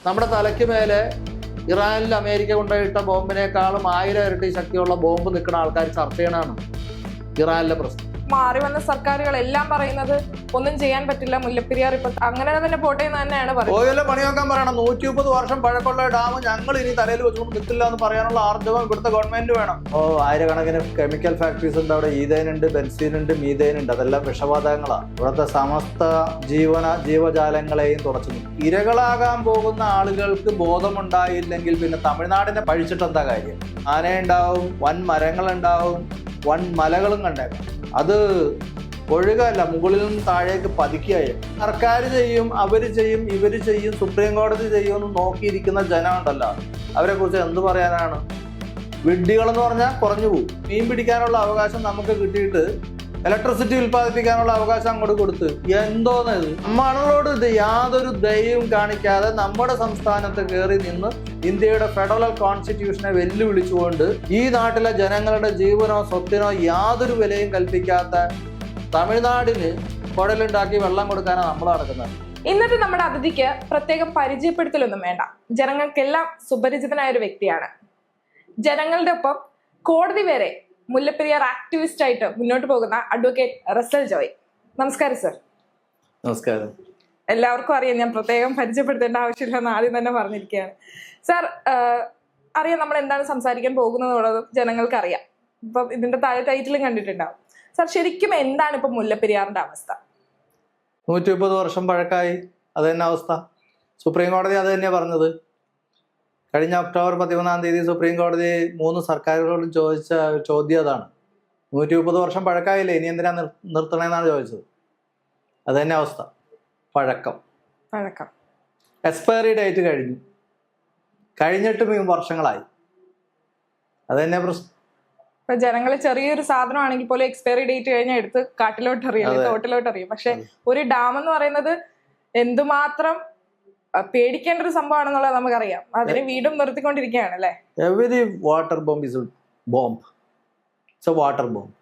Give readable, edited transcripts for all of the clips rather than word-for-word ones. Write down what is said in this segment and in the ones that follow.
നമ്മുടെ തലയ്ക്ക് മേലെ ഇറാനിൽ അമേരിക്ക കൊണ്ടുപോയിട്ട ബോംബിനേക്കാളും 1000 ഇരട്ടി ശക്തിയുള്ള ബോംബ് നിൽക്കുന്ന ആൾക്കാർ ചർച്ച ചെയ്യണതാണ് ഇറാനിലെ പ്രശ്നം. മാറി വന്ന സർക്കാരുകളെല്ലാം പറയുന്നത് ഒന്നും ചെയ്യാൻ പറ്റില്ല, മുല്ലപ്പെരിയാർ ഇപ്പൊ അങ്ങനെ തന്നെ പോട്ടെ എന്ന് തന്നെയാണ് പറയുന്നത്. ഓയിലെ പണി നോക്കാൻ പറയണം. 130 വർഷം പഴക്കമുള്ള ഡാം ഞങ്ങൾ ഇനി തലയിൽ വെച്ചുകൊണ്ട് നിൽക്കില്ല എന്ന് പറയാനുള്ള ആർജവം ഇവിടുത്തെ ഗവൺമെന്റ് വേണം. ആയിരക്കണക്കിന് കെമിക്കൽ ഫാക്ടറീസ് ഉണ്ട് അവിടെ. ഈഥൈൻ ഉണ്ട്, ബെൻസീൻ ഉണ്ട്, മീഥൈൻ ഉണ്ട്. അതെല്ലാം വിഷവാതകങ്ങളാണ്. ഇവിടുത്തെ സമസ്ത ജീവജാലങ്ങളെയും തുടച്ചു നിൽക്കും. ഇരകളാകാൻ പോകുന്ന ആളുകൾക്ക് ബോധമുണ്ടായില്ലെങ്കിൽ പിന്നെ തമിഴ്നാടിനെ പഴിച്ചിട്ട് എന്താ കാര്യം? ആനയുണ്ടാവും, വൻ മരങ്ങളുണ്ടാവും, വൻ മലകളും കണ്ടേക്കാം. അത് ഒഴുകല്ല, മുകളിൽ നിന്ന് താഴേക്ക് പതിക്കുകയായി. സർക്കാർ ചെയ്യും, അവര് ചെയ്യും, ഇവര് ചെയ്യും, സുപ്രീം കോടതി ചെയ്യുമെന്ന് നോക്കിയിരിക്കുന്ന ജനമുണ്ടല്ലോ, അവരെ കുറിച്ച് എന്ത് പറയാനാണ്? വിഡ്ഢികളെന്ന് പറഞ്ഞാൽ കുറഞ്ഞു പോകും. മീൻ പിടിക്കാനുള്ള അവകാശം നമുക്ക് കിട്ടിയിട്ട് ഇലക്ട്രിസിറ്റി ഉൽപ്പാദിപ്പിക്കാനുള്ള അവകാശം അങ്ങോട്ട് കൊടുത്ത് എന്തോന്ന് ഇത്? നമ്മളോട് ഇത് യാതൊരു ദയവും കാണിക്കാതെ നമ്മുടെ സംസ്ഥാനത്ത് കയറി നിന്ന് ഇന്ത്യയുടെ ഫെഡറൽ കോൺസ്റ്റിറ്റ്യൂഷനെ വെല്ലുവിളിച്ചുകൊണ്ട് ഈ നാട്ടിലെ ജനങ്ങളുടെ ജീവനോ സ്വത്തിനോ യാതൊരു വിലയും കൽപ്പിക്കാത്ത തമിഴ്നാടിന് കുഴലുണ്ടാക്കി വെള്ളം കൊടുക്കാനാണ് നമ്മൾ നടക്കുന്നത്. ഇന്നത്തെ നമ്മുടെ അതിഥിക്ക് പ്രത്യേകം പരിചയപ്പെടുത്തലൊന്നും വേണ്ട. ജനങ്ങൾക്കെല്ലാം സുപരിചിതനായ ഒരു വ്യക്തിയാണ്. ജനങ്ങളുടെ ഒപ്പം കോടതി വരെ മുല്ലപ്പെരിയാർ ആക്ടിവിസ്റ്റ് ആയിട്ട് മുന്നോട്ട് പോകുന്ന അഡ്വക്കേറ്റ് റസൽ ജോയ്. നമസ്കാരം സർ. നമസ്കാരം. എല്ലാവർക്കും അറിയാം, ഞാൻ പ്രത്യേകം പരിചയപ്പെടുത്തേണ്ട ആവശ്യമില്ലെന്ന് ആദ്യം തന്നെ പറഞ്ഞിരിക്കുകയാണ്. സാർ, അറിയാം നമ്മൾ എന്താണ് സംസാരിക്കാൻ പോകുന്നതുള്ളത് ജനങ്ങൾക്ക് അറിയാം. ഇപ്പം ഇതിന്റെ താഴെ ടൈറ്റിലും കണ്ടിട്ടുണ്ടാവും. സാർ, ശരിക്കും എന്താണ് ഇപ്പൊ മുല്ലപ്പെരിയാറിന്റെ അവസ്ഥ? 130 വർഷം പഴക്കമായി. അത് തന്നെ അവസ്ഥ. സുപ്രീം കോടതി അത് തന്നെയാണ് പറഞ്ഞത്. കഴിഞ്ഞ ഒക്ടോബർ 11-ാം തീയതി സുപ്രീം കോടതി 3 സർക്കാരുകളോടും ചോദിച്ച ചോദ്യം അതാണ്. 130 വർഷം പഴക്കമായില്ലേ, ഇനി എന്തിനാ നിർത്തണമെന്നാണ് ചോദിച്ചത്. അത് തന്നെ അവസ്ഥ. പഴക്കം. എക്സ്പയറി ഡേറ്റ് കഴിഞ്ഞിട്ടും വർഷങ്ങളായി. അത് തന്നെ പ്രശ്നം. ഇപ്പൊ ജനങ്ങൾ ചെറിയൊരു സാധനമാണെങ്കിൽ പോലും എക്സ്പയറി ഡേറ്റ് കഴിഞ്ഞാൽ എടുത്ത് കാട്ടിലോട്ട് അറിയാം, തോട്ടിലോട്ട് അറിയാം. പക്ഷെ ഒരു ഡാം എന്ന് പറയുന്നത് എന്തുമാത്രം പേടിക്കേണ്ട ഒരു സംഭവമാണെന്നുള്ളത് നമുക്കറിയാം. അതിനെ വീണ്ടും നിർത്തിക്കൊണ്ടിരിക്കുകയാണ് അല്ലേ? Every water bomb is bomb. It's a water bomb.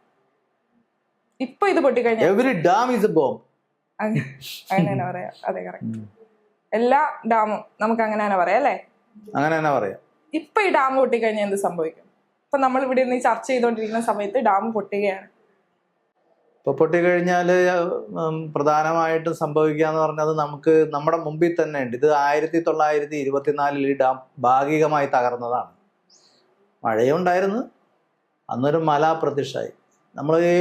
ഇപ്പൊ ഇത് പൊട്ടിക്കഴിഞ്ഞാൽ every dam is a bomb. അങ്ങനെ തന്നെ പറയാം. അതെ, കറക്റ്റ്. എല്ലാ ഡാമും നമുക്ക് അങ്ങനെ തന്നെ പറയാം അല്ലേ? അങ്ങനെ തന്നെ പറയാം. ഇപ്പൊ ഈ ഡാം പൊട്ടിക്കഴിഞ്ഞാൽ എന്ത് സംഭവിക്കും? ഇപ്പൊ നമ്മൾ ഇവിടെ നിന്ന് ചർച്ച ചെയ്തുകൊണ്ടിരിക്കുന്ന സമയത്ത് ഡാം പൊട്ടുകയാണ്. ഇപ്പൊ പൊട്ടിക്കഴിഞ്ഞാൽ പ്രധാനമായിട്ടും സംഭവിക്കുക എന്ന് പറഞ്ഞത് നമുക്ക് നമ്മുടെ മുമ്പിൽ തന്നെ ഉണ്ട്. ഇത് 1924 ഈ ഡാം ഭാഗികമായി തകർന്നതാണ്. മഴയുണ്ടായിരുന്നു, അന്നൊരു മല പ്രത്യക്ഷമായി. നമ്മൾ ഈ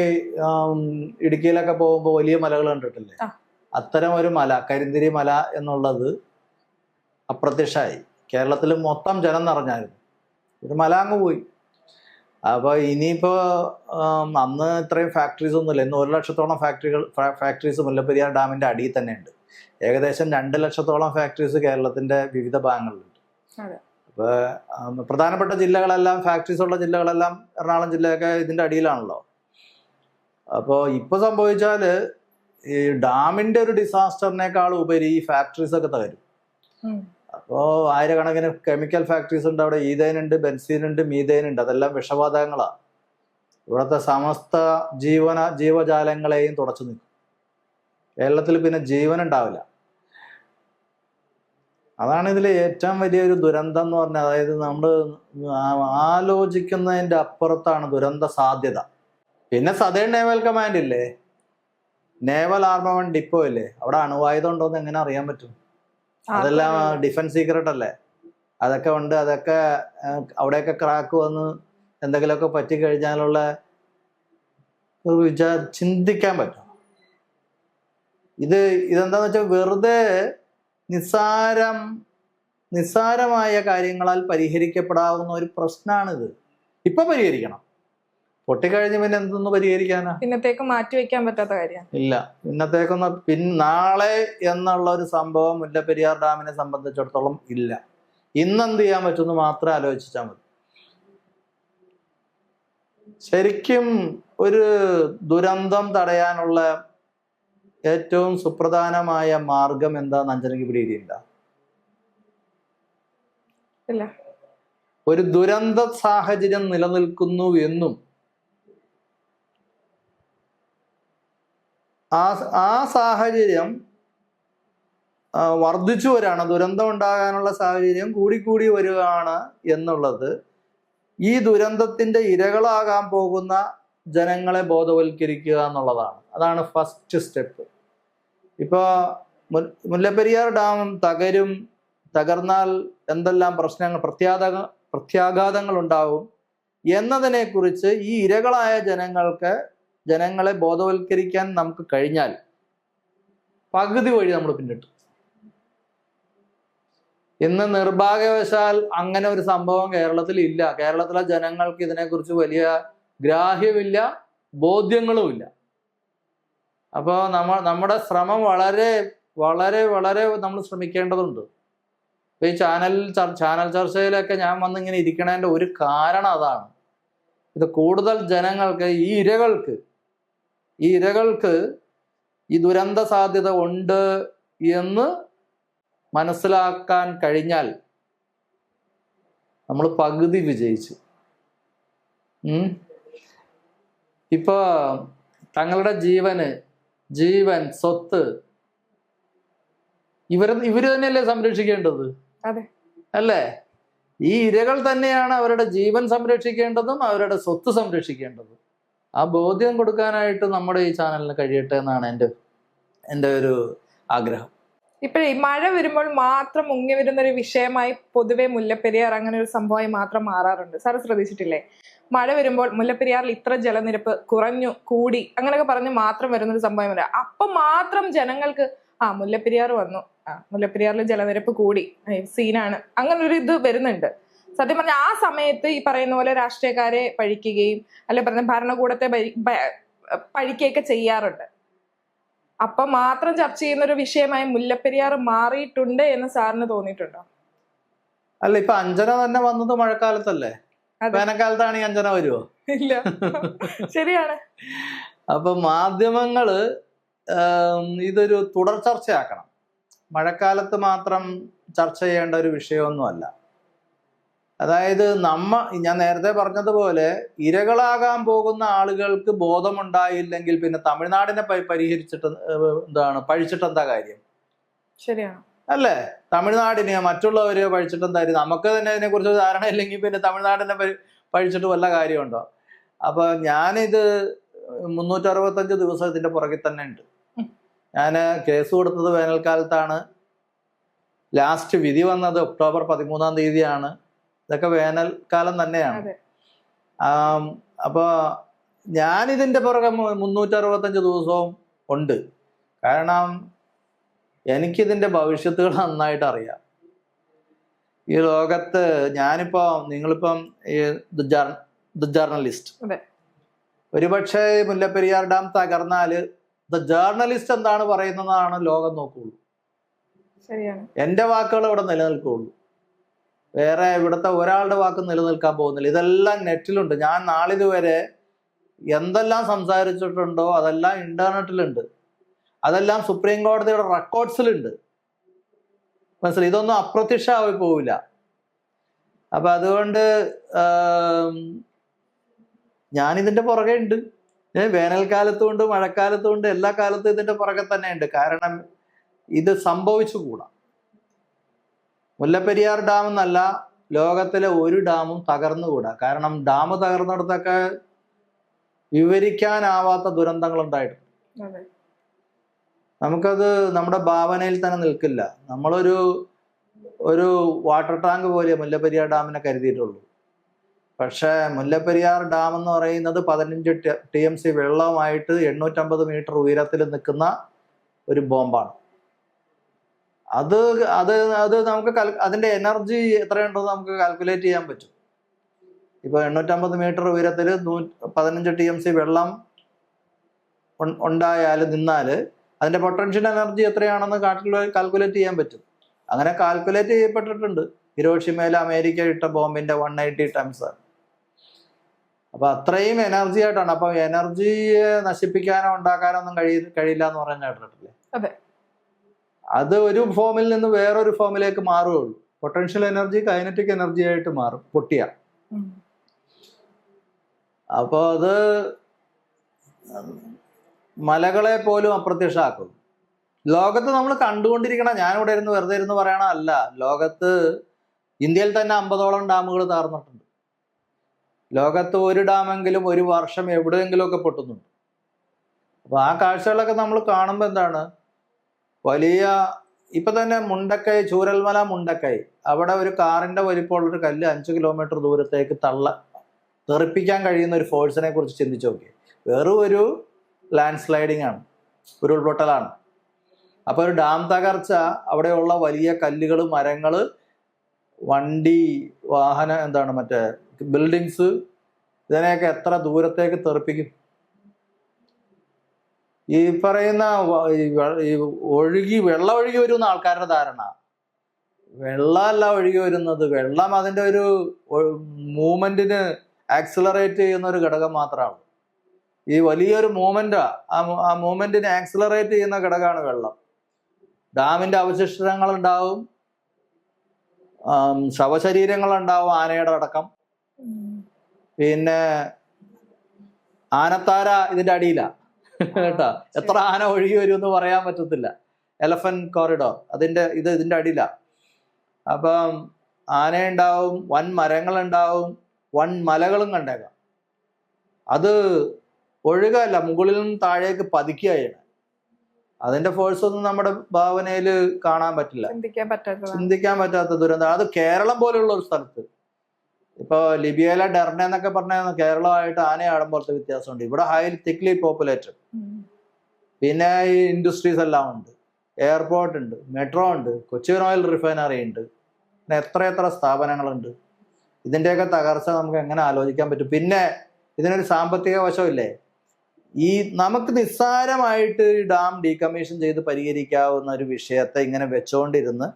ഇടുക്കിയിലൊക്കെ പോകുമ്പോൾ വലിയ മലകൾ കണ്ടിട്ടില്ലേ? അത്തരം ഒരു മല, കരിന്തിരി മല എന്നുള്ളത് അപ്രത്യക്ഷമായി. കേരളത്തിൽ മൊത്തം ജനം നിറഞ്ഞായിരുന്നു. ഒരു മല അങ്ങ് പോയി. അപ്പോൾ ഇനിയിപ്പോൾ അന്ന് ഇത്രയും ഫാക്ടറീസ് ഒന്നുമില്ല. ഇന്ന് 1 ലക്ഷത്തോളം ഫാക്ടറീസ് മുല്ലപ്പെരിയാർ ഡാമിൻ്റെ അടിയിൽ തന്നെ ഉണ്ട്. ഏകദേശം 2 ലക്ഷത്തോളം ഫാക്ടറീസ് കേരളത്തിൻ്റെ വിവിധ ഭാഗങ്ങളിലുണ്ട്. അപ്പോൾ പ്രധാനപ്പെട്ട ജില്ലകളെല്ലാം, ഫാക്ടറീസ് ഉള്ള ജില്ലകളെല്ലാം, എറണാകുളം ജില്ലയൊക്കെ ഇതിൻ്റെ അടിയിലാണല്ലോ. അപ്പോൾ ഇപ്പോൾ സംഭവിച്ചാൽ ഈ ഡാമിൻ്റെ ഒരു ഡിസാസ്റ്ററിനേക്കാൾ ഉപരി ഈ ഫാക്ടറീസ് ഒക്കെ തകരും. അപ്പോൾ ആയിരക്കണക്കിന് കെമിക്കൽ ഫാക്ടറീസ് ഉണ്ട് അവിടെ. ഈഥൈൻ ഉണ്ട്, ബെൻസീൻ ഉണ്ട്, മീഥൈൻ ഉണ്ട്. അതെല്ലാം വിഷവാതകങ്ങളാണ്. ഇവിടുത്തെ സമസ്ത ജീവജാലങ്ങളെയും തുടച്ചു നിൽക്കും. കേരളത്തിൽ പിന്നെ ജീവൻ ഉണ്ടാവില്ല. അതാണ് ഇതിലെ ഏറ്റവും വലിയൊരു ദുരന്തം എന്ന് പറഞ്ഞാൽ. അതായത് നമ്മൾ ആലോചിക്കുന്നതിൻ്റെ അപ്പുറത്താണ് ദുരന്ത സാധ്യത. പിന്നെ സദേൺ നേവൽ കമാൻഡ് ഇല്ലേ, നേവൽ ആർമമെന്റ് ഡിപ്പോ ഇല്ലേ, അവിടെ അണുവായുധം ഉണ്ടോന്ന് എങ്ങനെ അറിയാൻ പറ്റും? അതെല്ലാം ഡിഫൻസ് സീക്രട്ട് അല്ലേ. അതൊക്കെ ഉണ്ട്. അതൊക്കെ അവിടെയൊക്കെ ക്രാക്ക് വന്ന് എന്തെങ്കിലുമൊക്കെ പറ്റിക്കഴിഞ്ഞാലുള്ള ചിന്തിക്കാൻ പറ്റും. ഇതെന്താന്ന് വെച്ചാൽ വെറുതെ നിസ്സാരമായ കാര്യങ്ങളാൽ പരിഹരിക്കപ്പെടാവുന്ന ഒരു പ്രശ്നമാണിത്. ഇപ്പൊ പരിഹരിക്കണം. പൊട്ടിക്കഴിഞ്ഞ് പിന്നെ എന്തൊന്ന് പരിഹരിക്കാനാ? പിന്നത്തേക്ക് മാറ്റി വെക്കാൻ പറ്റാത്ത കാര്യം ഇല്ല. നാളെ എന്നുള്ള ഒരു സംഭവം മുല്ലപ്പെരിയാർ ഡാമിനെ സംബന്ധിച്ചിടത്തോളം ഇല്ല. ഇന്നെന്ത് ചെയ്യാൻ പറ്റുമെന്ന് മാത്രം ആലോചിച്ചാൽ മതി. ശരിക്കും ഒരു ദുരന്തം തടയാനുള്ള ഏറ്റവും സുപ്രധാനമായ മാർഗം എന്താന്ന് അഞ്ജനയ്ക്ക് പിടിയില്ല. ഒരു ദുരന്ത സാഹചര്യം നിലനിൽക്കുന്നു എന്നും ആ സാഹചര്യം വർദ്ധിച്ചു വരികയാണ്, ദുരന്തം ഉണ്ടാകാനുള്ള സാഹചര്യം കൂടിക്കൂടി വരികയാണ് എന്നുള്ളത് ഈ ദുരന്തത്തിന്റെ ഇരകളാകാൻ പോകുന്ന ജനങ്ങളെ ബോധവൽക്കരിക്കുക എന്നുള്ളതാണ്. അതാണ് ഫസ്റ്റ് സ്റ്റെപ്പ്. ഇപ്പോൾ മുല്ലപ്പെരിയാർ ഡാം തകർന്നാൽ എന്തെല്ലാം പ്രശ്നങ്ങൾ, പ്രത്യാഘാതങ്ങൾ ഉണ്ടാവും എന്നതിനെക്കുറിച്ച് ഈ ഇരകളായ ജനങ്ങളെ ബോധവൽക്കരിക്കാൻ നമുക്ക് കഴിഞ്ഞാൽ പകുതി വഴി നമ്മൾ പിന്നിട്ടു. ഇന്ന് നിർഭാഗ്യവശാൽ അങ്ങനെ ഒരു സംഭവം കേരളത്തിൽ ഇല്ല. കേരളത്തിലെ ജനങ്ങൾക്ക് ഇതിനെക്കുറിച്ച് വലിയ ഗ്രാഹ്യമില്ല, ബോധ്യങ്ങളുമില്ല. അപ്പോൾ നമ്മുടെ ശ്രമം വളരെ വളരെ വളരെ നമ്മൾ ശ്രമിക്കേണ്ടതുണ്ട്. ഈ ചാനൽ ചർച്ചയിലൊക്കെ ഞാൻ വന്നിങ്ങനെ ഇരിക്കണതിൻ്റെ ഒരു കാരണം അതാണ്. ഇത് കൂടുതൽ ജനങ്ങൾക്ക്, ഈ ഇരകൾക്ക് ഈ ദുരന്ത സാധ്യത ഉണ്ട് എന്ന് മനസ്സിലാക്കാൻ കഴിഞ്ഞാൽ നമ്മൾ പകുതി വിജയിച്ചു. ഇപ്പൊ തങ്ങളുടെ ജീവൻ, സ്വത്ത് ഇവര് തന്നെയല്ലേ സംരക്ഷിക്കേണ്ടത്? അല്ലേ? ഈ ഇരകൾ തന്നെയാണ് അവരുടെ ജീവൻ സംരക്ഷിക്കേണ്ടതും അവരുടെ സ്വത്ത് സംരക്ഷിക്കേണ്ടതും. ആ ബോധ്യം കൊടുക്കാനായിട്ട് നമ്മുടെ ഈ ചാനലിന് കഴിയട്ടെ എന്നാണ് എൻ്റെ ഒരു ആഗ്രഹം. ഇപ്പോഴേ മഴ വരുമ്പോൾ മാത്രം മുങ്ങി വരുന്ന ഒരു വിഷയമായി പൊതുവെ മുല്ലപ്പെരിയാർ അങ്ങനെ ഒരു സംഭവമായി മാത്രം മാറാറുണ്ട്. സാറ് ശ്രദ്ധിച്ചിട്ടില്ലേ? മഴ വരുമ്പോൾ മുല്ലപ്പെരിയാറിൽ ഇത്ര ജലനിരപ്പ് കുറഞ്ഞു, കൂടി, അങ്ങനെയൊക്കെ പറഞ്ഞ് മാത്രം വരുന്നൊരു സംഭവമല്ല. അപ്പം മാത്രം ജനങ്ങൾക്ക് മുല്ലപ്പെരിയാർ വന്നു, മുല്ലപ്പെരിയാറിൽ ജലനിരപ്പ് കൂടി, സീനാണ്, അങ്ങനെ ഒരു ഇത് വരുന്നുണ്ട്. സത്യം പറഞ്ഞാൽ ആ സമയത്ത് ഈ പറയുന്ന പോലെ രാഷ്ട്രീയക്കാരെ പഴിക്കുകയും അല്ലെ പറഞ്ഞ ഭരണകൂടത്തെ പഴിക്കുകയൊക്കെ ചെയ്യാറുണ്ട്. അപ്പം മാത്രം ചർച്ച ചെയ്യുന്ന ഒരു വിഷയമായി മുല്ലപ്പെരിയാർ മാറിയിട്ടുണ്ട് എന്ന് സാറിന് തോന്നിയിട്ടുണ്ടോ? അല്ല, ഇപ്പൊ അഞ്ജന തന്നെ വന്നത് മഴക്കാലത്തല്ലേ? വേനൽക്കാലത്താണ് ഈ അഞ്ജന വരുമോ? ഇല്ല. ശരിയാണ്. അപ്പൊ മാധ്യമങ്ങള് ഇതൊരു തുടർ ചർച്ചയാക്കണം. മഴക്കാലത്ത് മാത്രം ചർച്ച ചെയ്യേണ്ട ഒരു വിഷയമൊന്നുമല്ല. അതായത് ഞാൻ നേരത്തെ പറഞ്ഞതുപോലെ ഇരകളാകാൻ പോകുന്ന ആളുകൾക്ക് ബോധമുണ്ടായില്ലെങ്കിൽ പിന്നെ തമിഴ്നാടിനെ പഴിച്ചിട്ട് എന്താ കാര്യം? ശരിയാണ് അല്ലേ? തമിഴ്നാടിനെ മറ്റുള്ളവര് പഴിച്ചിട്ട് എന്താ കാര്യം? നമുക്ക് തന്നെ ഇതിനെക്കുറിച്ച് ധാരണ ഇല്ലെങ്കിൽ പിന്നെ തമിഴ്നാടിനെ പഴിച്ചിട്ട് വല്ല കാര്യമുണ്ടോ? അപ്പൊ ഞാനിത് 365 ദിവസം ഇതിന്റെ പുറകിൽ തന്നെ ഉണ്ട്. ഞാൻ കേസ് കൊടുത്തത് വേനൽക്കാലത്താണ്. ലാസ്റ്റ് വിധി വന്നത് ഒക്ടോബർ 13-ാം തീയതിയാണ്. ഇതൊക്കെ വേനൽക്കാലം തന്നെയാണ്. അപ്പോൾ ഞാനിതിൻ്റെ പുറകെ 365 ദിവസവും ഉണ്ട്. കാരണം എനിക്കിതിൻ്റെ ഭവിഷ്യത്തുകൾ നന്നായിട്ട് അറിയാം. ഈ ലോകത്ത് നിങ്ങളിപ്പം ഈ ദ ജേർണലിസ്റ്റ്, ഒരുപക്ഷെ മുല്ലപ്പെരിയാർ ഡാം തകർന്നാൽ ദ ജേർണലിസ്റ്റ് എന്താണ് പറയുന്നതാണ് ലോകം നോക്കുള്ളൂ. എൻ്റെ വാക്കുകൾ ഇവിടെ നിലനിൽക്കുള്ളൂ. വേറെ ഇവിടുത്തെ ഒരാളുടെ വാക്ക് നിലനിൽക്കാൻ പോകുന്നില്ല. ഇതെല്ലാം നെറ്റിലുണ്ട്. ഞാൻ നാളിതുവരെ എന്തെല്ലാം സംസാരിച്ചിട്ടുണ്ടോ അതെല്ലാം ഇന്റർനെറ്റിലുണ്ട്. അതെല്ലാം സുപ്രീം കോടതിയുടെ റെക്കോർഡ്സിലുണ്ട്. മനസ്സിലായി? ഇതൊന്നും അപ്രത്യക്ഷമായി പോവില്ല. അപ്പൊ അതുകൊണ്ട് ഞാനിതിന്റെ പുറകെ ഉണ്ട്. വേനൽക്കാലത്തുകൊണ്ട് മഴക്കാലത്തുകൊണ്ട് എല്ലാ കാലത്തും ഇതിന്റെ പുറകെ തന്നെ ഉണ്ട്. കാരണം ഇത് സംഭവിച്ചുകൂടാ. മുല്ലപ്പെരിയാർ ഡാം എന്നല്ല, ലോകത്തിലെ ഒരു ഡാമും തകർന്നുകൂടാ. കാരണം ഡാം തകർന്നിടത്തൊക്കെ വിവരിക്കാനാവാത്ത ദുരന്തങ്ങൾ ഉണ്ടായിട്ടുണ്ട്. നമുക്കത് നമ്മുടെ ഭാവനയിൽ തന്നെ നിൽക്കില്ല. ഒരു വാട്ടർ ടാങ്ക് പോലെ മുല്ലപ്പെരിയാർ ഡാമിനെ കരുതിയിട്ടുള്ളൂ. പക്ഷേ മുല്ലപ്പെരിയാർ ഡാം എന്ന് പറയുന്നത് 15 TMC വെള്ളവുമായിട്ട് 850 മീറ്റർ ഉയരത്തിൽ നിൽക്കുന്ന ഒരു ബോംബാണ്. അത് നമുക്ക് അതിന്റെ എനർജി എത്രയുണ്ടെന്ന് നമുക്ക് കാൽക്കുലേറ്റ് ചെയ്യാൻ പറ്റും. ഇപ്പൊ 850 മീറ്റർ ഉയരത്തിൽ 15 TMC വെള്ളം നിന്നാല് അതിന്റെ പൊട്ടൻഷ്യൽ എനർജി എത്രയാണെന്ന് കാൽക്കുലേറ്റ് ചെയ്യാൻ പറ്റും. അങ്ങനെ കാൽക്കുലേറ്റ് ചെയ്യപ്പെട്ടിട്ടുണ്ട്. ഹിരോഷിമയിൽ അമേരിക്ക ഇട്ട ബോംബിന്റെ 180 ടൺസ്. അപ്പൊ അത്രയും എനർജി ആയിട്ടാണ്. അപ്പൊ എനർജിയെ നശിപ്പിക്കാനോ ഉണ്ടാക്കാനോ ഒന്നും കഴിയില്ല എന്ന് പറയാൻ കേട്ടിട്ടില്ലേ? അത് ഒരു ഫോമിൽ നിന്ന് വേറൊരു ഫോമിലേക്ക് മാറുകയുള്ളൂ. പൊട്ടൻഷ്യൽ എനർജി കൈനറ്റിക് എനർജി ആയിട്ട് മാറും പൊട്ടിയ. അപ്പൊ അത് മലകളെ പോലും അപ്രത്യക്ഷമാക്കും. ലോകത്ത് നമ്മൾ കണ്ടുകൊണ്ടിരിക്കണം. ഞാനിവിടെ ഇരുന്ന് വെറുതെ ഇരുന്ന് പറയണ അല്ല. ലോകത്ത് ഇന്ത്യയിൽ തന്നെ 50ഓളം ഡാമുകൾ തകർന്നിട്ടുണ്ട്. ലോകത്ത് ഒരു ഡാമെങ്കിലും ഒരു വർഷം എവിടെയെങ്കിലും ഒക്കെ പൊട്ടുന്നുണ്ട്. അപ്പൊ ആ കാഴ്ചകളൊക്കെ നമ്മൾ കാണുമ്പോൾ എന്താണ്, വലിയ ഇപ്പൊ തന്നെ മുണ്ടക്കൈ, ചൂരൽമല മുണ്ടക്കൈ, അവിടെ ഒരു കാറിന്റെ വലിപ്പമുള്ളൊരു കല്ല് 5 കിലോമീറ്റർ ദൂരത്തേക്ക് തെറിപ്പിക്കാൻ കഴിയുന്ന ഒരു ഫോഴ്സിനെ കുറിച്ച് ചിന്തിച്ചു നോക്കി. വെറും ഒരു ലാൻഡ് സ്ലൈഡിങ് ആണ്, ഉരുൾപൊട്ടലാണ്. അപ്പൊ ഒരു ഡാം തകർച്ച, അവിടെയുള്ള വലിയ കല്ലുകൾ, മരങ്ങള്, വണ്ടി, വാഹന മറ്റേ ബിൽഡിങ്സ്, ഇതിനെയൊക്കെ എത്ര ദൂരത്തേക്ക് തെറിപ്പിക്കും. ഈ പറയുന്ന വെള്ളം ഒഴുകി വരുന്ന ആൾക്കാരുടെ ധാരണ, വെള്ളമല്ല ഒഴുകി വരുന്നത്, വെള്ളം അതിന്റെ ഒരു മൂവ്മെന്റിന് ആക്സിലറേറ്റ് ചെയ്യുന്ന ഒരു ഘടകം മാത്രമാണ്. ഈ വലിയൊരു മൂവ്മെന്റാ, ആ മൂവ്മെന്റിനെ ആക്സിലറേറ്റ് ചെയ്യുന്ന ഘടകമാണ് വെള്ളം. ഡാമിന്റെ അവശിഷ്ടങ്ങൾ ഉണ്ടാവും, ശവശരീരങ്ങൾ ഉണ്ടാവും, ആനയുടെ അടക്കം. പിന്നെ ആനത്താര ഇതിന്റെ അടിയിലാ കേട്ടാ. എത്ര ആന ഒഴുകി വരും എന്ന് പറയാൻ പറ്റത്തില്ല. എലഫന്റ് കോറിഡോർ ഇതിന്റെ അടിയിലാ. അപ്പം ആനയുണ്ടാവും, വൻ മരങ്ങളുണ്ടാവും, വൻ മലകളും കണ്ടേക്കാം. അത് ഒഴുകല്ല, മുകളിൽ നിന്നും താഴേക്ക് പതിക്കുകയാണ്. അതിന്റെ ഫോഴ്സ് ഒന്നും നമ്മുടെ ഭാവനയിൽ കാണാൻ പറ്റില്ല, ചിന്തിക്കാൻ പറ്റാത്ത ദുരന്തം. അത് കേരളം പോലെയുള്ള ഒരു സ്ഥലത്ത്, ഇപ്പൊ ലിബിയയിലെ ഡെർണ എന്നൊക്കെ പറഞ്ഞ കേരളമായിട്ട് ആനയാടം പോലത്തെ വ്യത്യാസമുണ്ട്. ഇവിടെ തിക്ലി പോപ്പുലേറ്റഡ്, പിന്നെ ഈ ഇൻഡസ്ട്രീസ് എല്ലാം ഉണ്ട്, എയർപോർട്ട് ഉണ്ട്, മെട്രോ ഉണ്ട്, കൊച്ചിൻ ഓയിൽ റിഫൈനറി ഉണ്ട്, പിന്നെ എത്ര സ്ഥാപനങ്ങളുണ്ട്. ഇതിന്റെയൊക്കെ തകർച്ച നമുക്ക് എങ്ങനെ ആലോചിക്കാൻ പറ്റും? പിന്നെ ഇതിനൊരു സാമ്പത്തിക വശമില്ലേ? ഈ നമുക്ക് നിസ്സാരമായിട്ട് ഡാം ഡീകമ്മീഷൻ ചെയ്ത് പരിഹരിക്കാവുന്ന ഒരു വിഷയത്തെ ഇങ്ങനെ വെച്ചോണ്ടിരുന്ന്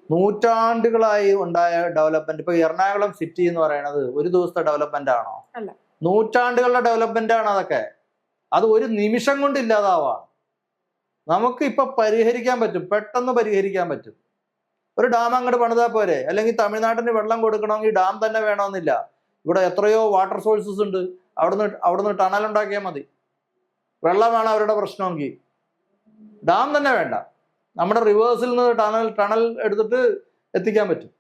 നൂറ്റാണ്ടുകളായി ഉണ്ടായ ഡെവലപ്മെന്റ്, ഇപ്പൊ എറണാകുളം സിറ്റി എന്ന് പറയുന്നത് ഒരു ദിവസത്തെ ഡെവലപ്മെന്റ് ആണോ? നൂറ്റാണ്ടുകളുടെ ഡെവലപ്മെന്റ് ആണ് അതൊക്കെ. അത് ഒരു നിമിഷം കൊണ്ട് ഇല്ലാതാവാണ്. നമുക്ക് ഇപ്പൊ പരിഹരിക്കാൻ പറ്റും, പെട്ടെന്ന് പരിഹരിക്കാൻ പറ്റും. ഒരു ഡാം അങ്ങോട്ട് പണിതാൽ പോരെ. അല്ലെങ്കിൽ തമിഴ്നാട്ടിന് വെള്ളം കൊടുക്കണമെങ്കിൽ ഡാം തന്നെ വേണമെന്നില്ല. ഇവിടെ എത്രയോ വാട്ടർ സോഴ്സസ് ഉണ്ട്, അവിടുന്ന് ടണൽ ഉണ്ടാക്കിയാൽ മതി. വെള്ളമാണ് അവരുടെ പ്രശ്നമെങ്കിൽ ഡാം തന്നെ വേണ്ട, നമ്മുടെ റിവേഴ്സിൽ നിന്ന് ടണൽ എടുത്തിട്ട് എത്തിക്കാൻ പറ്റും.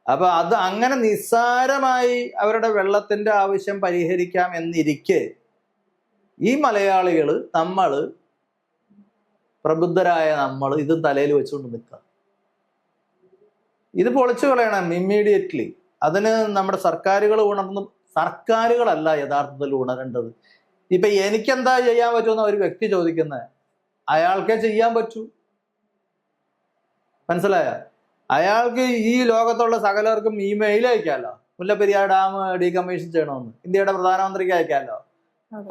അപ്പൊ അത് അങ്ങനെ നിസ്സാരമായി അവരുടെ വെള്ളത്തിന്റെ ആവശ്യം പരിഹരിക്കാം എന്നിരിക്കെ ഈ മലയാളികള്, പ്രബുദ്ധരായ നമ്മൾ ഇതും തലയിൽ വെച്ചുകൊണ്ട് നിൽക്കുക. ഇത് പൊളിച്ചു കളയണം ഇമ്മീഡിയറ്റ്ലി. അതിന് നമ്മുടെ സർക്കാരുകളല്ല യഥാർത്ഥത്തിൽ ഉണരേണ്ടത്. ഇപ്പൊ എനിക്കെന്താ ചെയ്യാൻ പറ്റുമെന്ന് ഒരു വ്യക്തി ചോദിക്കുന്നത്, അയാൾക്കേ ചെയ്യാൻ പറ്റൂ. മനസ്സിലായ? അയാൾക്ക് ഈ ലോകത്തുള്ള സകലർക്കും ഇമെയിൽ അയക്കാമല്ലോ, മുല്ലപ്പെരിയാർ ഡാം ഡീകമ്മീഷൻ ചെയ്യണമെന്ന്. ഇന്ത്യയുടെ പ്രധാനമന്ത്രിക്ക് അയക്കാമല്ലോ,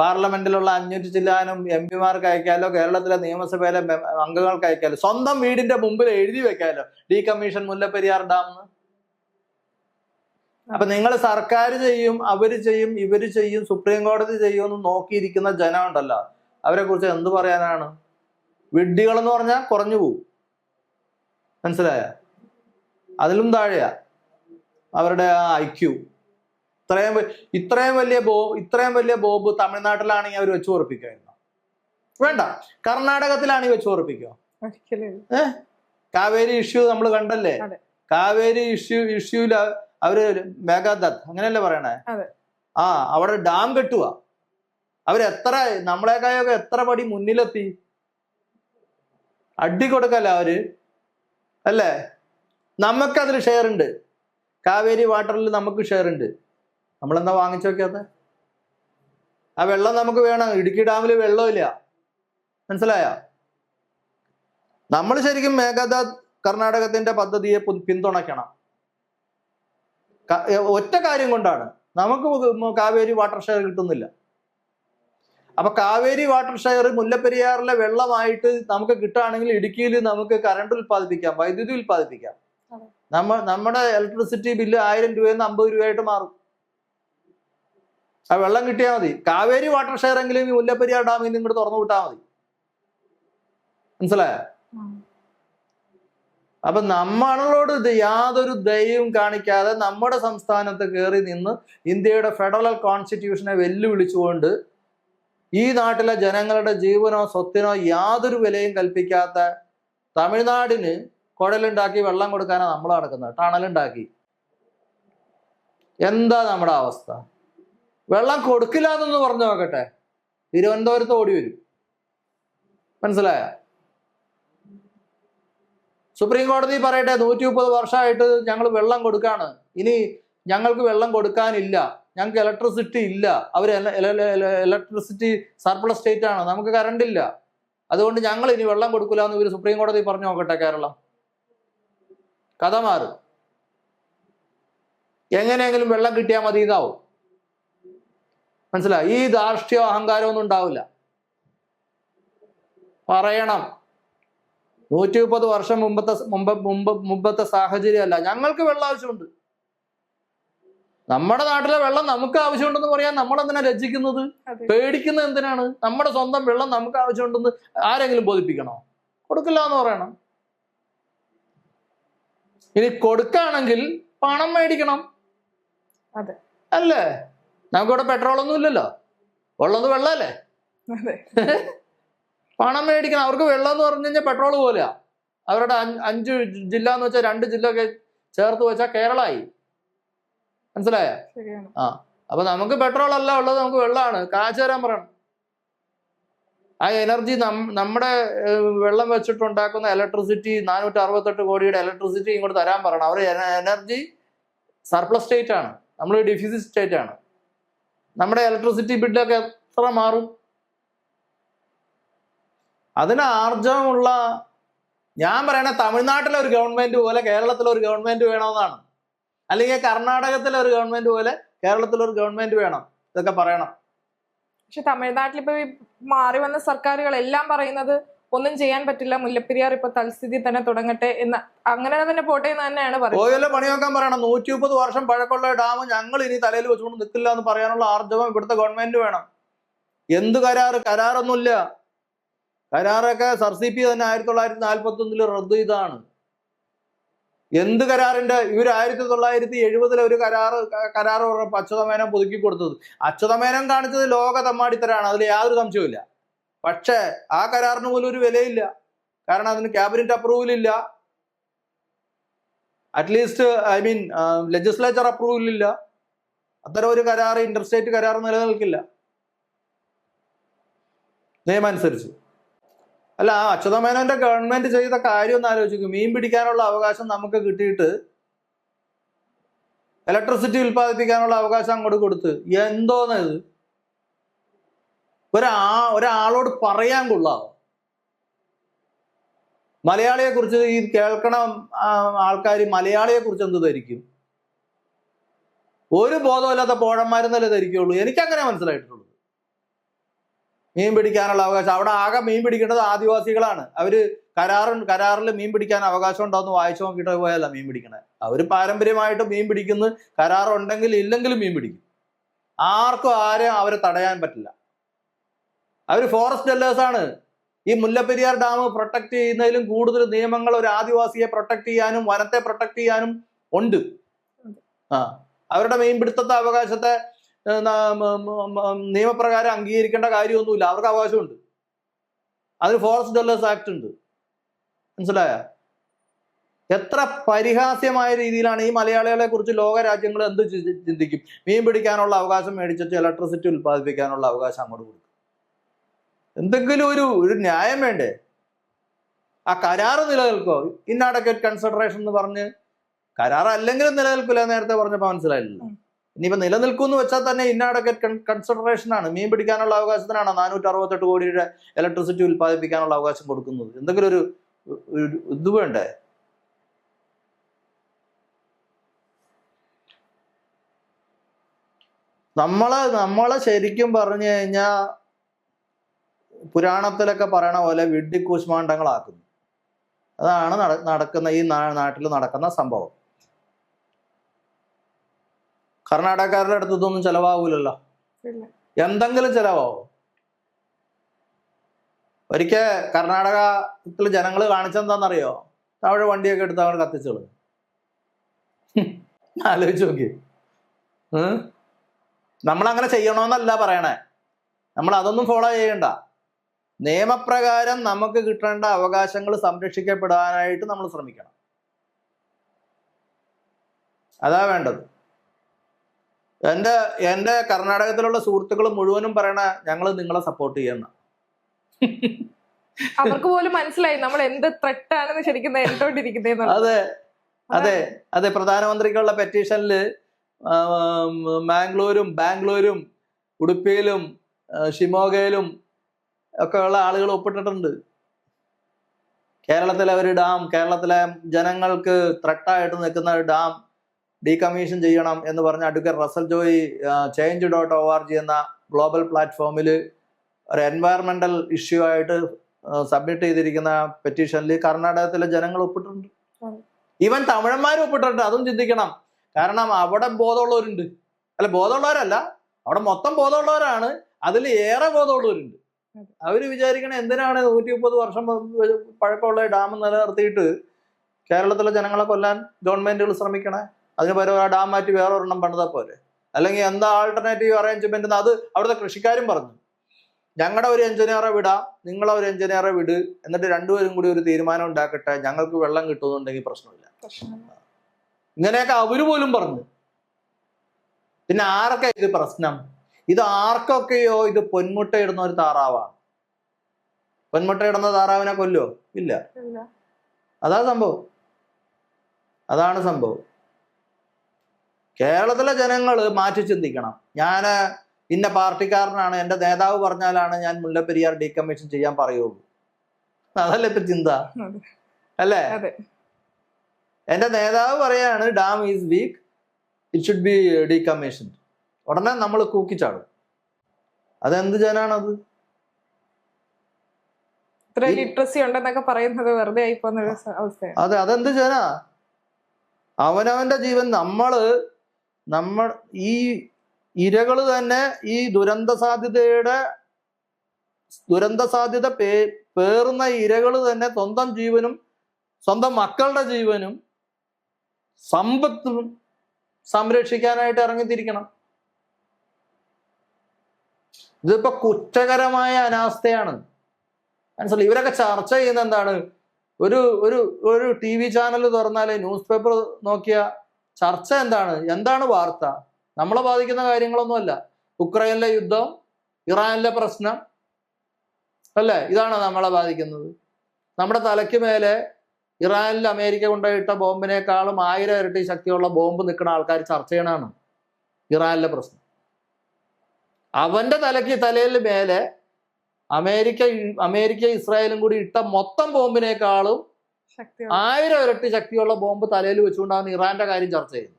പാർലമെന്റിലുള്ള 500 ചില്ലാനും MP-മാർക്ക് അയക്കാമല്ലോ, കേരളത്തിലെ നിയമസഭയിലെ അംഗങ്ങൾക്ക് അയക്കാമല്ലോ, സ്വന്തം വീടിന്റെ മുമ്പിൽ എഴുതി വെക്കാമല്ലോ ഡീകമ്മീഷൻ മുല്ലപ്പെരിയാർ ഡാം എന്ന്. അപ്പൊ നിങ്ങൾ സർക്കാർ ചെയ്യും, അവര് ചെയ്യും, ഇവര് ചെയ്യും, സുപ്രീം കോടതി ചെയ്യുമെന്ന് നോക്കിയിരിക്കുന്ന ജനം ഉണ്ടല്ലോ, അവരെ കുറിച്ച് എന്ത് പറയാനാണ്? വിഡ്ഢികൾ എന്ന് പറഞ്ഞാൽ കുറഞ്ഞു പോകും. മനസ്സിലായ? അതിലും താഴെയാ അവരുടെ ആ IQ. ഇത്രയും വലിയ ബോംബ് തമിഴ്നാട്ടിലാണെങ്കിൽ അവർ വെച്ച് ഉറപ്പിക്കുമായിരുന്നു. വേണ്ട, കർണാടകത്തിലാണെങ്കിൽ വെച്ച് ഉറപ്പിക്കോ? കാവേരി ഇഷ്യൂ നമ്മൾ കണ്ടല്ലേ. കാവേരി ഇഷ്യൂല് അവര് മേഘാദത്ത് അങ്ങനെയല്ലേ പറയണേ, അവിടെ ഡാം കെട്ടുക. നമ്മളെക്കായൊക്കെ എത്ര പടി മുന്നിലെത്തി, അടി കൊടുക്കല്ല അവര് അല്ലേ. നമുക്കതിൽ ഷെയർ ഉണ്ട്, കാവേരി വാട്ടറിൽ നമുക്ക് ഷെയർ ഉണ്ട്. നമ്മളെന്താ വാങ്ങിച്ചു നോക്കിയാത്ത? ആ വെള്ളം നമുക്ക് വേണം. ഇടുക്കി ഡാമിൽ വെള്ളമില്ല. മനസ്സിലായ? നമ്മൾ ശരിക്കും മേഘാദത്ത് കർണാടകത്തിന്റെ പദ്ധതിയെ പിന്തുണയ്ക്കണം. ഒറ്റ കാര്യം കൊണ്ടാണ്, നമുക്ക് കാവേരി വാട്ടർ ഷെയർ കിട്ടുന്നില്ല. അപ്പൊ കാവേരി വാട്ടർ ഷെയർ മുല്ലപ്പെരിയാറിലെ വെള്ളമായിട്ട് നമുക്ക് കിട്ടുകയാണെങ്കിൽ ഇടുക്കിയിൽ നമുക്ക് കറണ്ട് ഉൽപ്പാദിപ്പിക്കാം, വൈദ്യുതി ഉൽപ്പാദിപ്പിക്കാം. നമ്മുടെ ഇലക്ട്രിസിറ്റി ബില്ല് 1000 രൂപയിൽ നിന്ന് 50 രൂപയായിട്ട് മാറും. ആ വെള്ളം കിട്ടിയാൽ മതി. കാവേരി വാട്ടർ ഷെയർ എങ്കിലും ഈ മുല്ലപ്പെരിയാർ ഡാമിൽ നിന്ന് ഇങ്ങോട്ട് തുറന്നു വിട്ടാൽ മതി. മനസ്സിലായ? അപ്പൊ നമ്മളോട് യാതൊരു ദയവും കാണിക്കാതെ നമ്മുടെ സംസ്ഥാനത്ത് കയറി നിന്ന് ഇന്ത്യയുടെ ഫെഡറൽ കോൺസ്റ്റിറ്റ്യൂഷനെ വെല്ലുവിളിച്ചുകൊണ്ട് ഈ നാട്ടിലെ ജനങ്ങളുടെ ജീവനോ സ്വത്തിനോ യാതൊരു വിലയും കൽപ്പിക്കാത്ത തമിഴ്നാടിന് കുഴലുണ്ടാക്കി വെള്ളം കൊടുക്കാനാണ് നമ്മൾ നടക്കുന്നത്, ടണലുണ്ടാക്കി. എന്താ നമ്മുടെ അവസ്ഥ? വെള്ളം കൊടുക്കില്ല എന്നൊന്ന് പറഞ്ഞു നോക്കട്ടെ, തിരുവനന്തപുരത്ത് ഓടി വരും. മനസ്സിലായ? സുപ്രീം കോടതി പറയട്ടെ 130 വർഷമായിട്ട് ഞങ്ങൾ വെള്ളം കൊടുക്കാണ്, ഇനി ഞങ്ങൾക്ക് വെള്ളം കൊടുക്കാനില്ല, ഞങ്ങൾക്ക് ഇലക്ട്രിസിറ്റി ഇല്ല, അവർ ഇലക്ട്രിസിറ്റി സർപ്ലസ് സ്റ്റേറ്റ് ആണ്, നമുക്ക് കറണ്ട് ഇല്ല, അതുകൊണ്ട് ഞങ്ങൾ ഇനി വെള്ളം കൊടുക്കില്ല എന്ന് ഇവർ സുപ്രീം കോടതി പറഞ്ഞു നോക്കട്ടെ. കേരളം കഥ മാറും. എങ്ങനെയെങ്കിലും വെള്ളം കിട്ടിയാൽ മതി ഇതാവും. മനസ്സിലായി? ഈ ധാർഷ്ട്യോ അഹങ്കാരമൊന്നും ഉണ്ടാവില്ല. പറയണം 130 വർഷം മുമ്പത്തെ സാഹചര്യമല്ല, ഞങ്ങൾക്ക് വെള്ളം ആവശ്യമുണ്ട്, നമ്മുടെ നാട്ടിലെ വെള്ളം നമുക്ക് ആവശ്യമുണ്ടെന്ന് പറയാൻ നമ്മൾ എന്തിനാ ലജ്ജിക്കുന്നത്, പേടിക്കുന്നത് എന്തിനാണ്? നമ്മുടെ സ്വന്തം വെള്ളം നമുക്ക് ആവശ്യമുണ്ടെന്ന് ആരെങ്കിലും ബോധിപ്പിക്കണോ? കൊടുക്കില്ല എന്ന് പറയണം. ഇനി കൊടുക്കുകയാണെങ്കിൽ പണം മേടിക്കണം, അല്ലേ? നമുക്കിവിടെ പെട്രോളൊന്നും ഇല്ലല്ലോ, ഉള്ളത് വെള്ളമല്ലേ? പണം മേടിക്കണം. അവർക്ക് വെള്ളം എന്ന് പറഞ്ഞു കഴിഞ്ഞാൽ പെട്രോൾ പോലെയാ. അവരുടെ 5 ജില്ല എന്ന് വെച്ചാൽ 2 ജില്ല ഒക്കെ ചേർത്ത് വെച്ചാൽ കേരളമായി. മനസ്സിലായ? ആ, അപ്പൊ നമുക്ക് പെട്രോൾ അല്ല ഉള്ളത്, നമുക്ക് വെള്ളമാണ്. കാശ് തരാൻ പറയണം. ആ എനർജി നമ്മുടെ വെള്ളം വെച്ചിട്ടുണ്ടാക്കുന്ന ഇലക്ട്രിസിറ്റി 468 കോടിയുടെ ഇലക്ട്രിസിറ്റി ഇങ്ങോട്ട് തരാൻ പറയണം. അവർ എനർജി സർപ്ലസ് സ്റ്റേറ്റ് ആണ്, നമ്മൾ ഡെഫിസിറ്റ് സ്റ്റേറ്റ് ആണ്. നമ്മുടെ ഇലക്ട്രിസിറ്റി ബില്ലൊക്കെ എത്ര മാറും? അതിന് ആർജവമുള്ള, ഞാൻ പറയണ തമിഴ്നാട്ടിലെ ഒരു ഗവൺമെന്റ് പോലെ കേരളത്തിലെ ഒരു ഗവൺമെന്റ് വേണമെന്നാണ്, അല്ലെങ്കിൽ കർണാടകത്തിലെ ഒരു ഗവൺമെന്റ് പോലെ കേരളത്തിലെ ഒരു ഗവൺമെന്റ് വേണം. ഇതൊക്കെ പറയണം. പക്ഷെ തമിഴ്നാട്ടിൽ ഇപ്പൊ മാറി വന്ന സർക്കാരുകൾ എല്ലാം പറയുന്നത് ഒന്നും ചെയ്യാൻ പറ്റില്ല, മുല്ലപ്പെരിയാർ ഇപ്പൊ തൽസ്ഥിതി തന്നെ തുടങ്ങട്ടെ എന്ന്, അങ്ങനെ തന്നെ പോട്ടെ എന്ന് തന്നെയാണ് പറയുന്നത്. ഓയിലെ പണിയൊക്കാൻ പറയണം. 130 വർഷം പഴക്കമുള്ള ഡാം ഞങ്ങൾ ഇനി തലയിൽ വെച്ചുകൊണ്ട് നിൽക്കില്ല എന്ന് പറയാനുള്ള ആർജവം ഇവിടുത്തെ ഗവൺമെന്റ് വേണം. എന്ത് കരാറൊന്നുമില്ല. കരാറൊക്കെ SRCP തന്നെ 1941 റദ്ദ് ചെയ്താണ്. എന്ത് കരാറിന്റെ? ഇവർ 1970 ഒരു കരാർ അച്യുതമേനോൻ പുതുക്കി കൊടുത്തത്. അച്യുതമേനോൻ കാണിച്ചത് ലോക തമ്മാടിത്തരാണ്, അതിൽ യാതൊരു സംശയവും ഇല്ല. പക്ഷേ ആ കരാറിന് പോലും ഒരു വിലയില്ല, കാരണം അതിന് ക്യാബിനറ്റ് അപ്രൂവൽ ഇല്ല, അറ്റ്ലീസ്റ്റ് ലെജിസ്ലേച്ചർ അപ്രൂവൽ ഇല്ല. അത്തരം ഒരു കരാർ, ഇന്റർസ്റ്റേറ്റ് കരാർ നിലനിൽക്കില്ല നിയമം അനുസരിച്ച്. അല്ല, ആ അച്യുതമേനോന്റെ ഗവൺമെന്റ് ചെയ്ത കാര്യം ഒന്ന് ആലോചിക്കും. മീൻ പിടിക്കാനുള്ള അവകാശം നമുക്ക് കിട്ടിയിട്ട് ഇലക്ട്രിസിറ്റി ഉൽപ്പാദിപ്പിക്കാനുള്ള അവകാശം അങ്ങോട്ട് കൊടുത്ത്, എന്തോന്ന് ഇത്? ഒരാളോട് പറയാൻ കൊള്ളാവോ? മലയാളിയെ കുറിച്ച് ഈ കേൾക്കണ ആൾക്കാർ മലയാളിയെ കുറിച്ച് എന്ത് ധരിക്കും? ഒരു ബോധമില്ലാത്ത പോഴന്മാരെന്നല്ലേ ധരിക്കുള്ളൂ. എനിക്കങ്ങനെ മനസ്സിലായിട്ടുള്ളൂ. മീൻ പിടിക്കാനുള്ള അവകാശം, അവിടെ ആകെ മീൻ പിടിക്കേണ്ടത് ആദിവാസികളാണ്. അവര് കരാറിൽ മീൻ പിടിക്കാൻ അവകാശം ഉണ്ടാവുന്ന വായിച്ചു നോക്കിയിട്ട് പോയല്ല മീൻ പിടിക്കണേ. അവര് പാരമ്പര്യമായിട്ട് മീൻ പിടിക്കുന്ന, കരാറുണ്ടെങ്കിൽ ഇല്ലെങ്കിലും മീൻ പിടിക്കും. ആർക്കും ആരെയും അവരെ തടയാൻ പറ്റില്ല. അവർ ഫോറസ്റ്റ് ഡെല്ലേഴ്സ് ആണ്. ഈ മുല്ലപ്പെരിയാർ ഡാം പ്രൊട്ടക്ട് ചെയ്യുന്നതിലും കൂടുതൽ നിയമങ്ങൾ ഒരു ആദിവാസിയെ പ്രൊട്ടക്ട് ചെയ്യാനും വനത്തെ പ്രൊട്ടക്ട് ചെയ്യാനും ഉണ്ട്. അവരുടെ മീൻപിടുത്തത്തെ അവകാശത്തെ നിയമപ്രകാരം അംഗീകരിക്കേണ്ട കാര്യമൊന്നുമില്ല, അവർക്ക് അവകാശമുണ്ട്. അതിന് ഫോറസ്റ്റ് ഡെല്ലേഴ്സ് ആക്ട് ഉണ്ട്. മനസ്സിലായ? എത്ര പരിഹാസ്യമായ രീതിയിലാണ് ഈ മലയാളികളെ കുറിച്ച് ലോക രാജ്യങ്ങൾ എന്ത് ചിന്തിക്കും? മീൻ പിടിക്കാനുള്ള അവകാശം മേടിച്ചിട്ട് ഇലക്ട്രിസിറ്റി ഉൽപ്പാദിപ്പിക്കാനുള്ള അവകാശം അങ്ങോട്ട് കൊടുക്കും. എന്തെങ്കിലും ഒരു ന്യായം വേണ്ടേ? ആ കരാറ് നിലനിൽക്കോ? ഇൻഅഡക്വേറ്റ് കൺസിഡറേഷൻ എന്ന് പറഞ്ഞ് കരാർ അല്ലെങ്കിലും നിലനിൽക്കില്ല, നേരത്തെ പറഞ്ഞപ്പോ മനസ്സിലായില്ലല്ലോ. ഇനിയിപ്പോ നിലനിൽക്കുമെന്ന് വെച്ചാൽ തന്നെ ഇൻഅഡക്വേറ്റ് കൺസിഡറേഷൻ ആണ്. മീൻ പിടിക്കാനുള്ള അവകാശത്തിനാണ് 468 കോടിയുടെ ഇലക്ട്രിസിറ്റി ഉൽപ്പാദിപ്പിക്കാനുള്ള അവകാശം കൊടുക്കുന്നത്. എന്തെങ്കിലും ഒരു ഇത് വേണ്ടേ? നമ്മളെ ശരിക്കും പറഞ്ഞു കഴിഞ്ഞാൽ പുരാണത്തിലൊക്കെ പറയണ പോലെ വിഡ്ഢിക്കൂശ്മാണ്ഡങ്ങളാക്കുന്നു. അതാണ് നടക്കുന്ന ഈ നാട്ടിൽ നടക്കുന്ന സംഭവം. കർണാടകക്കാരുടെ അടുത്ത് ഇതൊന്നും ചെലവാകൂലല്ലോ. എന്തെങ്കിലും ചെലവാകും. ഒരിക്കൽ കർണാടകത്തിൽ ജനങ്ങൾ കാണിച്ചെന്താണെന്നറിയോ? അവിടെ വണ്ടിയൊക്കെ എടുത്ത് അവർ കത്തിച്ചോളൂ. ആലോചിച്ച് നോക്കി. നമ്മളങ്ങനെ ചെയ്യണമെന്നല്ല പറയണേ, നമ്മൾ അതൊന്നും ഫോളോ ചെയ്യണ്ട. നിയമപ്രകാരം നമുക്ക് കിട്ടേണ്ട അവകാശങ്ങൾ സംരക്ഷിക്കപ്പെടാനായിട്ട് നമ്മൾ ശ്രമിക്കണം. അതാ വേണ്ടത്. എൻ്റെ കർണാടകത്തിലുള്ള സുഹൃത്തുക്കൾ മുഴുവനും പറയണ ഞങ്ങൾ നിങ്ങളെ സപ്പോർട്ട് ചെയ്യണം. അവർക്ക് പോലും മനസ്സിലായി നമ്മൾ എന്ത് ത്രെട്ടാണെന്ന് ശരിക്കും നേരിട്ടോണ്ടിരിക്കുന്നത്. അതെ അതെ അതെ. പ്രധാനമന്ത്രിക്കുള്ള പെറ്റീഷനിൽ ബാംഗ്ലൂരും ഉടുപ്പിയിലും ഷിമോഗയിലും ഒക്കെ ഉള്ള ആളുകൾ ഒപ്പിട്ടിട്ടുണ്ട്. കേരളത്തിലെ ഒരു ഡാം, കേരളത്തിലെ ജനങ്ങൾക്ക് ത്രെട്ടായിട്ട് നിൽക്കുന്ന ഒരു ഡാം ഡീകമ്മീഷൻ ചെയ്യണം എന്ന് പറഞ്ഞ അഡ്വക്കേറ്റ് റസൽ ജോയി change.org എന്ന ഗ്ലോബൽ പ്ലാറ്റ്ഫോമിൽ ഒരു എൻവയറമെന്റൽ ഇഷ്യൂ ആയിട്ട് സബ്മിറ്റ് ചെയ്തിരിക്കുന്ന പെറ്റീഷനിൽ കർണാടകത്തിലെ ജനങ്ങൾ ഒപ്പിട്ടിട്ടുണ്ട്. ഈവൻ തമിഴന്മാരും ഒപ്പിട്ടിട്ടുണ്ട്. അതും ചിന്തിക്കണം. കാരണം അവിടെ ബോധമുള്ളവരുണ്ട്. അല്ല, ബോധമുള്ളവരല്ല, അവിടെ മൊത്തം ബോധമുള്ളവരാണ്. അതിൽ ഏറെ ബോധമുള്ളവരുണ്ട്. അവര് വിചാരിക്കണ എന്തിനാണ് 130 വർഷം പഴക്കമുള്ള ഡാം നിലനിർത്തിയിട്ട് കേരളത്തിലെ ജനങ്ങളെ കൊല്ലാൻ ഗവൺമെന്റുകൾ ശ്രമിക്കണേ? അതിന് പകരം ആ ഡാം മാറ്റി വേറെ ഒരെണ്ണം പണിതാ പോരെ? അല്ലെങ്കിൽ എന്താ ആൾട്ടർനേറ്റീവ് അറേഞ്ച്മെന്റ്? അത് അവിടുത്തെ കൃഷിക്കാരും പറഞ്ഞു, ഞങ്ങളുടെ ഒരു എഞ്ചിനീയറെ വിടാം, നിങ്ങളെ ഒരു എഞ്ചിനീയറെ വിട്, എന്നിട്ട് രണ്ടുപേരും കൂടി ഒരു തീരുമാനം ഉണ്ടാക്കട്ടെ, ഞങ്ങൾക്ക് വെള്ളം കിട്ടുന്നുണ്ടെങ്കിൽ പ്രശ്നമില്ല. ഇങ്ങനെയൊക്കെ അവര് പോലും പറഞ്ഞു. പിന്നെ ആരൊക്കെ ഇത് പ്രശ്നം? ഇത് ആർക്കൊക്കെയോ ഇത് പൊന്മുട്ടയിടുന്ന ഒരു താറാവാണ്. പൊന്മുട്ടയിടുന്ന താറാവിനെ കൊല്ലോ? ഇല്ല. അതാണ് സംഭവം. കേരളത്തിലെ ജനങ്ങൾ മാറ്റി ചിന്തിക്കണം. ഞാൻ ഇന്ന പാർട്ടിക്കാരനാണ്, എൻ്റെ നേതാവ് പറഞ്ഞാലാണ് ഞാൻ മുല്ലപ്പെരിയാർ ഡീകമ്മീഷൻ ചെയ്യാൻ പറയുള്ളൂ. അതല്ലേ ഇപ്പൊ ചിന്ത, അല്ലേ? എൻ്റെ നേതാവ് പറയാണ് dam is week, it should be decommission. ഉടനെ നമ്മൾ കൂക്കിച്ചാടും. അതെന്ത് ജനാണത്? ലിറ്ററസി ഉണ്ടെന്നൊക്കെ പറയുന്നത് വെറുതെ ആയി പോകുന്ന അവസ്ഥയാണ്. അതെ, അതെന്ത് ജനാ? അവനവന്റെ ജീവൻ നമ്മൾ ഈ ഇരകള് തന്നെ, ഈ ദുരന്ത സാധ്യത പേറുന്ന ഇരകള് തന്നെ സ്വന്തം ജീവനും സ്വന്തം മക്കളുടെ ജീവനും സമ്പത്തും സംരക്ഷിക്കാനായിട്ട് ഇറങ്ങിത്തിരിക്കണം. ഇതിപ്പോ കുറ്റകരമായ അനാസ്ഥയാണ്. മനസ്സിലായി? ഇവരൊക്കെ ചർച്ച ചെയ്യുന്ന എന്താണ്? ഒരു TV ചാനൽ തുറന്നാല്, ന്യൂസ് പേപ്പർ നോക്കിയ ചർച്ച എന്താണ് വാർത്ത? നമ്മളെ ബാധിക്കുന്ന കാര്യങ്ങളൊന്നുമല്ല. ഉക്രൈനിലെ യുദ്ധം, ഇറാനിലെ പ്രശ്നം, അല്ലേ? ഇതാണ് നമ്മളെ ബാധിക്കുന്നത്. നമ്മുടെ തലയ്ക്ക് മേലെ ഇറാനിൽ അമേരിക്ക കൊണ്ടുപോയിട്ട ബോംബിനേക്കാളും 1000 ഇരട്ടി ശക്തിയുള്ള ബോംബ് നിൽക്കുന്ന ആൾക്കാർ ചർച്ച ചെയ്യണതാണ് ഇറാനിലെ പ്രശ്നം. അവന്റെ തലയിൽ മേലെ അമേരിക്ക ഇസ്രായേലും കൂടി ഇട്ട മൊത്തം ബോംബിനേക്കാളും 1000 ഇരട്ടി ശക്തിയുള്ള ബോംബ് തലയിൽ വെച്ചുകൊണ്ടാണ് ഇറാന്റെ കാര്യം ചർച്ച ചെയ്യുന്നത്.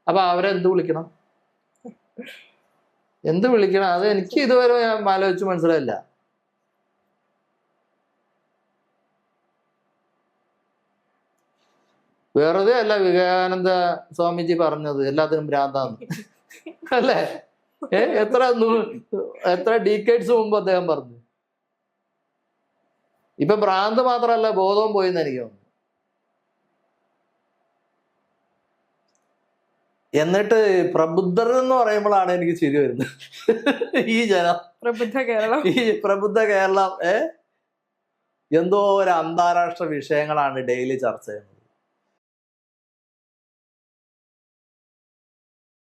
അപ്പൊ അവരെന്ത് വിളിക്കണം? അത് എനിക്ക് ഇതുവരെ ഞാൻ ആലോചിച്ച് മനസ്സിലായില്ല. വെറുതെ അല്ല വിവേകാനന്ദ സ്വാമിജി പറഞ്ഞത് എല്ലാത്തിനും ഭ്രാന്താന്ന്, അല്ലേ? എത്ര ഡീക്കേഡ്സ് മുമ്പ് അദ്ദേഹം പറഞ്ഞു. ഇപ്പൊ ഭ്രാന്ത് മാത്രമല്ല, ബോധവും പോയിന്ന് എനിക്ക് തോന്നുന്നു. എന്നിട്ട് പ്രബുദ്ധർ എന്ന് പറയുമ്പോഴാണ് എനിക്ക് ചിരി വരുന്നത്. ഈ ജനം, പ്രബുദ്ധ കേരളം എന്തോ ഒരു അന്താരാഷ്ട്ര വിഷയങ്ങളാണ് ഡെയിലി ചർച്ച ചെയ്യുന്നത്.